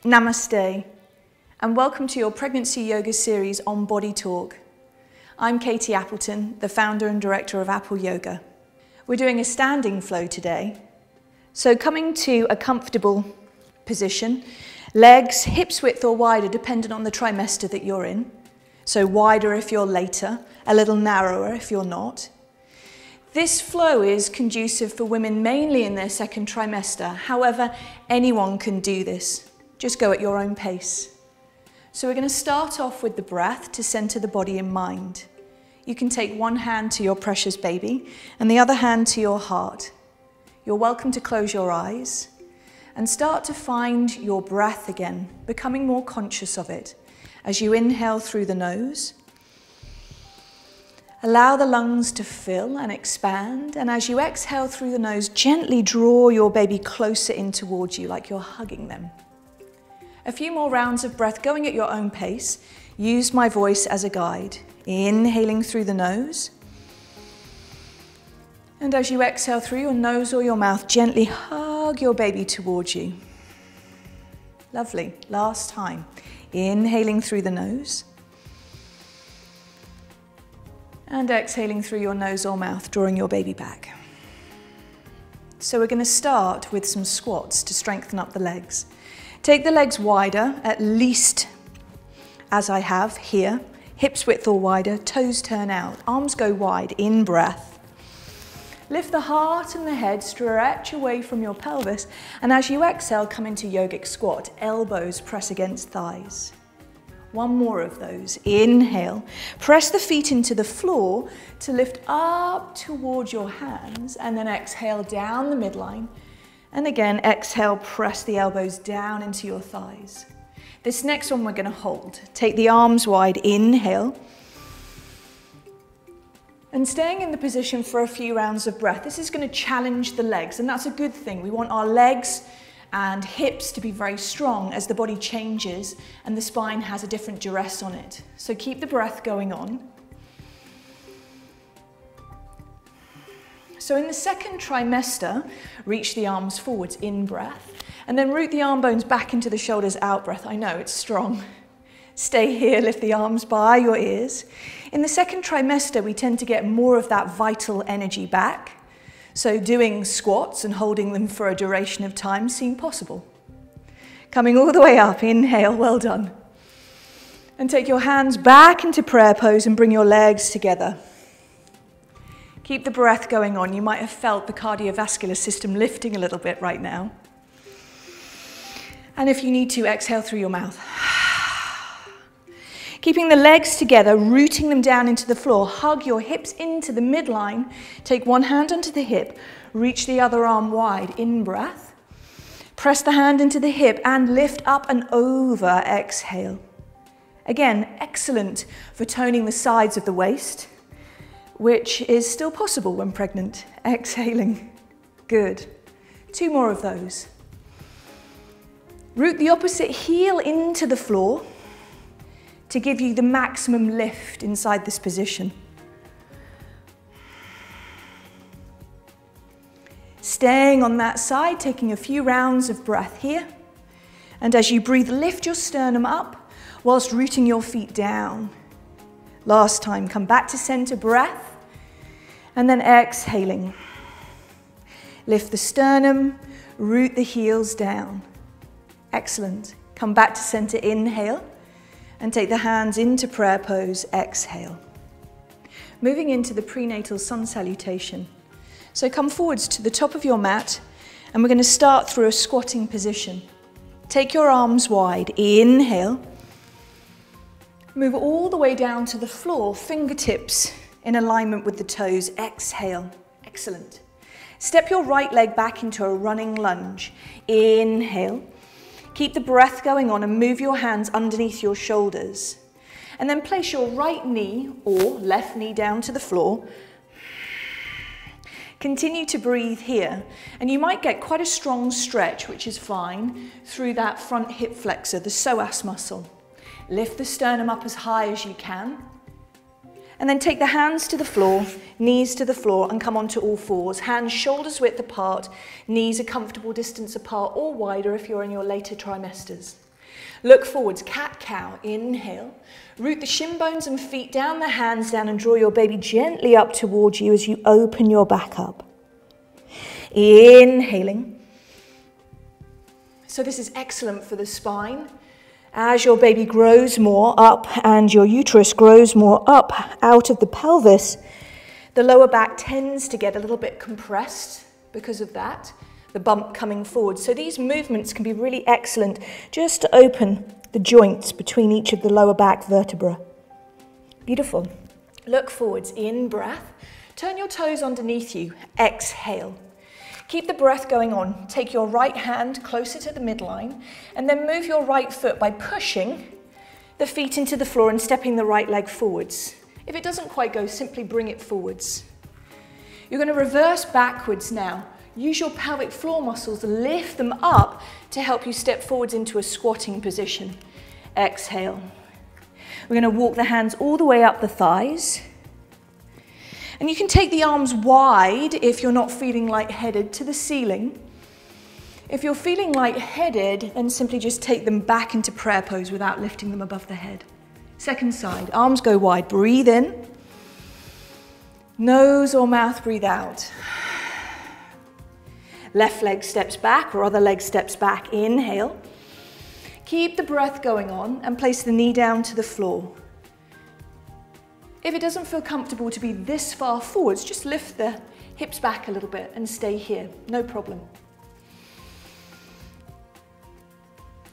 Namaste, and welcome to your pregnancy yoga series on Body Talk. I'm Katie Appleton, the founder and director of Apple Yoga. We're doing a standing flow today, so coming to a comfortable position, legs hips width or wider dependent on the trimester that you're in, so wider if you're later, a little narrower if you're not. This flow is conducive for women mainly in their second trimester. However, anyone can do this. Just go at your own pace. So we're going to start off with the breath to center the body and mind. You can take one hand to your precious baby and the other hand to your heart. You're welcome to close your eyes and start to find your breath again, becoming more conscious of it. As you inhale through the nose, allow the lungs to fill and expand, and as you exhale through the nose, gently draw your baby closer in towards you, like you're hugging them. A few more rounds of breath going at your own pace. Use my voice as a guide. Inhaling through the nose. And as you exhale through your nose or your mouth, gently hug your baby towards you. Lovely. Last time. Inhaling through the nose. And exhaling through your nose or mouth, drawing your baby back. So we're going to start with some squats to strengthen up the legs. Take the legs wider, at least as I have here. Hips width or wider, toes turn out, arms go wide, in breath. Lift the heart and the head, stretch away from your pelvis, and as you exhale, come into yogic squat. Elbows press against thighs. One more of those. Inhale, press the feet into the floor to lift up towards your hands, and then exhale down the midline. And again, exhale, press the elbows down into your thighs. This next one we're going to hold. Take the arms wide, inhale. And staying in the position for a few rounds of breath. This is going to challenge the legs, and that's a good thing. We want our legs and hips to be very strong as the body changes and the spine has a different duress on it. So keep the breath going on. So in the second trimester, reach the arms forwards, in breath, and then root the arm bones back into the shoulders, out breath. I know, it's strong. Stay here, lift the arms by your ears. In the second trimester, we tend to get more of that vital energy back. So doing squats and holding them for a duration of time seem possible. Coming all the way up, inhale, well done. And take your hands back into prayer pose and bring your legs together. Keep the breath going on. You might have felt the cardiovascular system lifting a little bit right now. And if you need to, exhale through your mouth. Keeping the legs together, rooting them down into the floor. Hug your hips into the midline. Take one hand onto the hip. Reach the other arm wide. In breath. Press the hand into the hip and lift up and over. Exhale. Again, excellent for toning the sides of the waist, which is still possible when pregnant. Exhaling. Good. Two more of those. Root the opposite heel into the floor to give you the maximum lift inside this position. Staying on that side, taking a few rounds of breath here. And as you breathe, lift your sternum up whilst rooting your feet down. Last time, come back to center, breath. And then exhaling. Lift the sternum, root the heels down. Excellent. Come back to center, inhale, and take the hands into prayer pose, exhale. Moving into the prenatal sun salutation. So come forwards to the top of your mat, and we're going to start through a squatting position. Take your arms wide, inhale. Move all the way down to the floor, fingertips in alignment with the toes, exhale. Excellent. Step your right leg back into a running lunge. Inhale. Keep the breath going on and move your hands underneath your shoulders. And then place your right knee or left knee down to the floor. Continue to breathe here. And you might get quite a strong stretch, which is fine, through that front hip flexor, the psoas muscle. Lift the sternum up as high as you can. And then take the hands to the floor, knees to the floor, and come onto all fours. Hands shoulders width apart, knees a comfortable distance apart or wider if you're in your later trimesters. Look forwards, cat-cow, inhale. Root the shin bones and feet down, the hands down, and draw your baby gently up towards you as you open your back up. Inhaling. So this is excellent for the spine. As your baby grows more up and your uterus grows more up out of the pelvis, the lower back tends to get a little bit compressed because of that, the bump coming forward. So these movements can be really excellent just to open the joints between each of the lower back vertebrae. Beautiful. Look forwards, in breath. Turn your toes underneath you, exhale. Keep the breath going on. Take your right hand closer to the midline and then move your right foot by pushing the feet into the floor and stepping the right leg forwards. If it doesn't quite go, simply bring it forwards. You're going to reverse backwards now. Use your pelvic floor muscles, lift them up to help you step forwards into a squatting position. Exhale. We're going to walk the hands all the way up the thighs. And you can take the arms wide if you're not feeling lightheaded to the ceiling. If you're feeling lightheaded, then simply just take them back into prayer pose without lifting them above the head. Second side, arms go wide, breathe in. Nose or mouth, breathe out. Left leg steps back or other leg steps back, inhale. Keep the breath going on and place the knee down to the floor. If it doesn't feel comfortable to be this far forwards, just lift the hips back a little bit and stay here, no problem.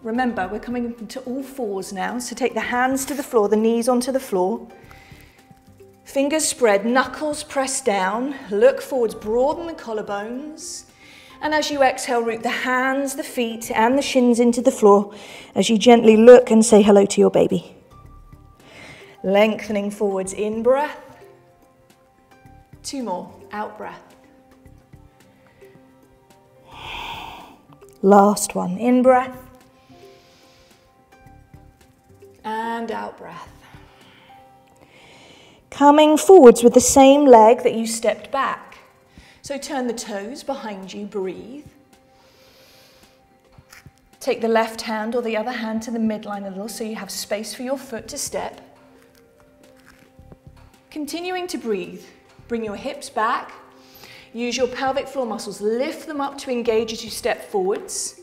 Remember, we're coming into all fours now, so take the hands to the floor, the knees onto the floor. Fingers spread, knuckles press down, look forwards, broaden the collarbones. And as you exhale, root the hands, the feet, and the shins into the floor as you gently look and say hello to your baby. Lengthening forwards, in breath. Two more, out breath. Last one, in breath. And out breath. Coming forwards with the same leg that you stepped back. So turn the toes behind you, breathe. Take the left hand or the other hand to the midline a little so you have space for your foot to step. Continuing to breathe, bring your hips back, use your pelvic floor muscles, lift them up to engage as you step forwards,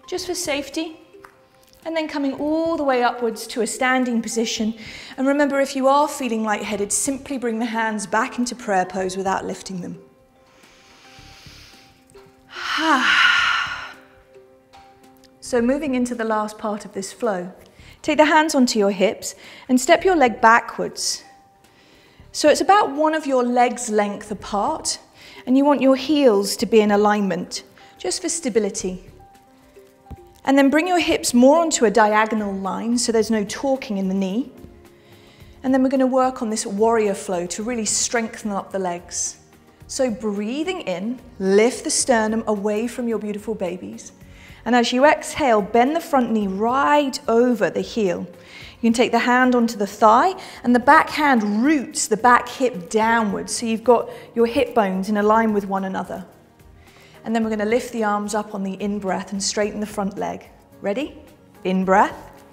just for safety, and then coming all the way upwards to a standing position. And remember, if you are feeling lightheaded, simply bring the hands back into prayer pose without lifting them. So moving into the last part of this flow, take the hands onto your hips and step your leg backwards. So it's about one of your legs' length apart, and you want your heels to be in alignment, just for stability. And then bring your hips more onto a diagonal line so there's no torquing in the knee. And then we're going to work on this warrior flow to really strengthen up the legs. So breathing in, lift the sternum away from your beautiful babies. And as you exhale, bend the front knee right over the heel. You can take the hand onto the thigh and the back hand roots the back hip downwards. So you've got your hip bones in a line with one another. And then we're going to lift the arms up on the in-breath and straighten the front leg. Ready? In-breath.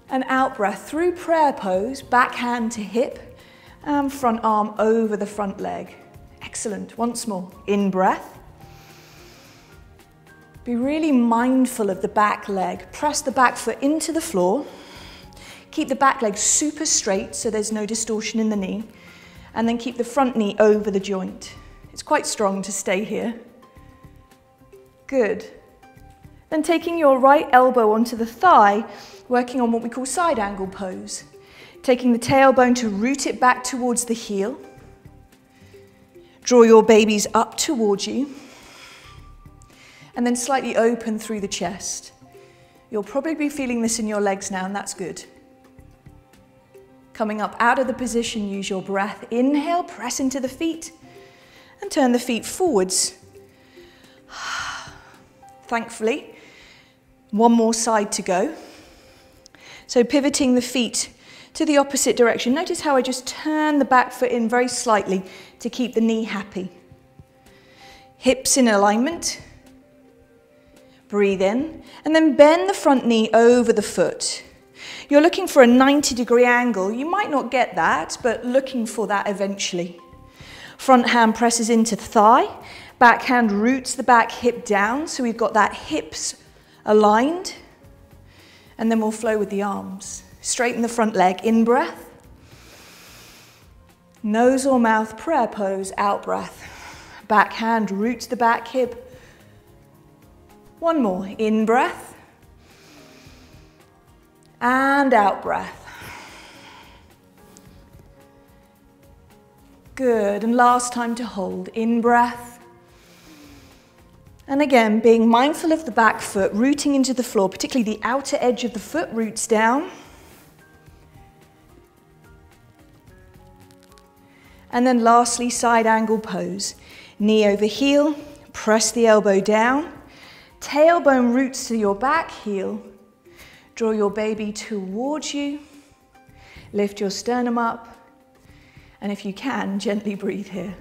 And out-breath through prayer pose, back hand to hip and front arm over the front leg. Excellent. Once more. In-breath. Be really mindful of the back leg. Press the back foot into the floor. Keep the back leg super straight so there's no distortion in the knee. And then keep the front knee over the joint. It's quite strong to stay here. Good. Then taking your right elbow onto the thigh, working on what we call side angle pose. Taking the tailbone to root it back towards the heel. Draw your babies up towards you. And then slightly open through the chest. You'll probably be feeling this in your legs now, and that's good. Coming up out of the position, use your breath. Inhale, press into the feet. And turn the feet forwards. Thankfully, one more side to go. So pivoting the feet to the opposite direction. Notice how I just turn the back foot in very slightly to keep the knee happy. Hips in alignment. Breathe in, and then bend the front knee over the foot. You're looking for a 90-degree angle. You might not get that, but looking for that eventually. Front hand presses into thigh, back hand roots the back hip down, so we've got that hips aligned, and then we'll flow with the arms. Straighten the front leg, in breath. Nose or mouth, prayer pose, out breath. Back hand roots the back hip. One more, in breath. And out breath. Good, and last time to hold, in breath. And again, being mindful of the back foot, rooting into the floor, particularly the outer edge of the foot roots down. And then lastly, side angle pose. Knee over heel, press the elbow down. Tailbone roots to your back heel. Draw your baby towards you. Lift your sternum up. And if you can, gently breathe here.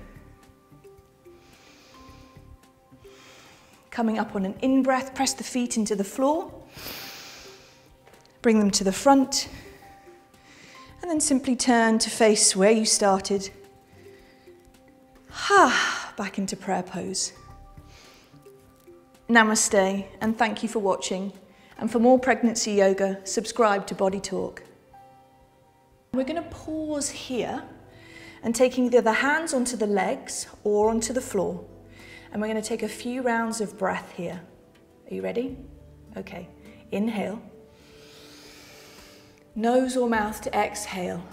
Coming up on an in-breath, press the feet into the floor. Bring them to the front. And then simply turn to face where you started. Back into prayer pose. Namaste, and thank you for watching. And for more pregnancy yoga, subscribe to Body Talk. We're going to pause here and taking either the hands onto the legs or onto the floor. And we're going to take a few rounds of breath here. Are you ready? Okay. Inhale. Nose or mouth to exhale.